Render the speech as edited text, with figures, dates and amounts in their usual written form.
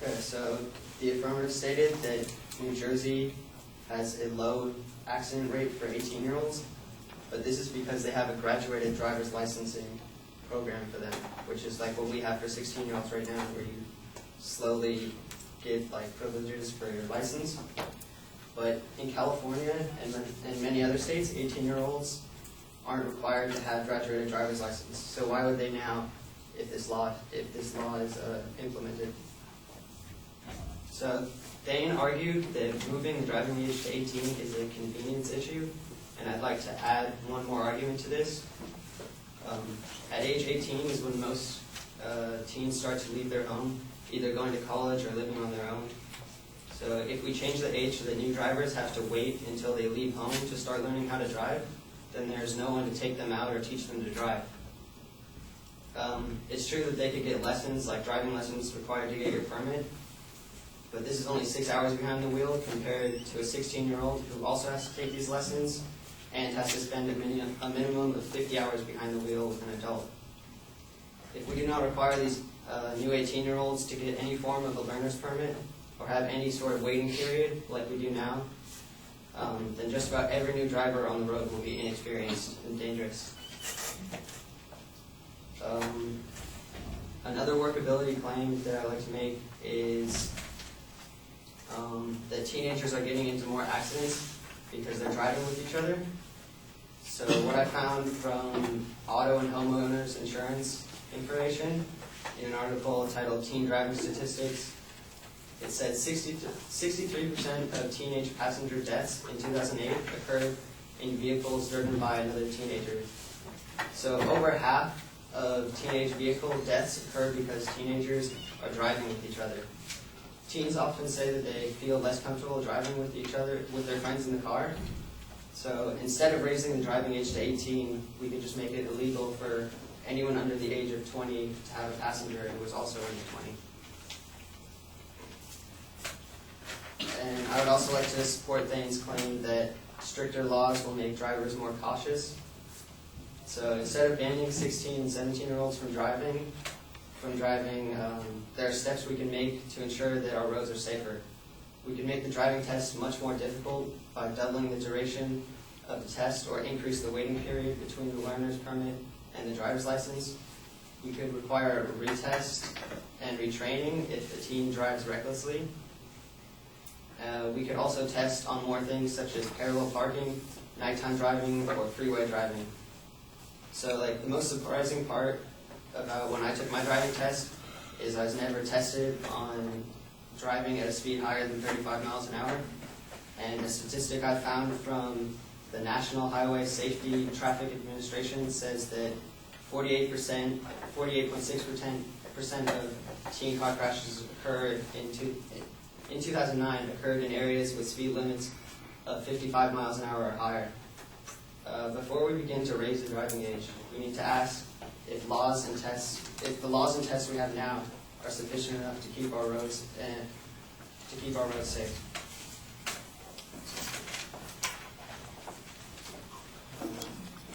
Okay, so the affirmative stated that New Jersey has a low accident rate for 18-year-olds, but this is because they have a graduated driver's licensing program for them, which is like what we have for 16-year-olds right now, where you slowly get like privileges for your license. But in California and many other states, 18-year-olds aren't required to have graduated driver's license. So why would they now, if this law is implemented? So Dane argued that moving the driving age to 18 is a convenience issue, and I'd like to add one more argument to this. At age 18 is when most teens start to leave their home, either going to college or living on their own. So if we change the age so that new drivers have to wait until they leave home to start learning how to drive, then there's no one to take them out or teach them to drive. It's true that they could get lessons, like driving lessons required to get your permit, but this is only 6 hours behind the wheel compared to a 16-year-old who also has to take these lessons and has to spend a minimum of 50 hours behind the wheel with an adult. If we do not require these new 18-year-olds to get any form of a learner's permit or have any sort of waiting period like we do now, then just about every new driver on the road will be inexperienced and dangerous. Another workability claim that I like to make is that teenagers are getting into more accidents because they're driving with each other. So what I found from auto and homeowners insurance information in an article titled Teen Driving Statistics, it said 63% of teenage passenger deaths in 2008 occurred in vehicles driven by another teenager. So over half of teenage vehicle deaths occur because teenagers are driving with each other. Teens often say that they feel less comfortable driving with each other, with their friends in the car. So instead of raising the driving age to 18, we could just make it illegal for anyone under the age of 20 to have a passenger who was also under 20. And I would also like to support Thane's claim that stricter laws will make drivers more cautious. So instead of banning 16 and 17-year-olds from driving, there are steps we can make to ensure that our roads are safer. We can make the driving test much more difficult by doubling the duration of the test or increase the waiting period between the learner's permit and the driver's license. We could require a retest and retraining if the teen drives recklessly. We could also test on more things such as parallel parking, nighttime driving, or freeway driving. So like the most surprising part about when I took my driving test is I was never tested on driving at a speed higher than 35 miles an hour. And a statistic I found from the National Highway Safety Traffic Administration says that 48.6% of teen car crashes occurred in 2009 occurred in areas with speed limits of 55 miles an hour or higher. Before we begin to raise the driving age, we need to ask if the laws and tests we have now are sufficient enough to keep our roads safe.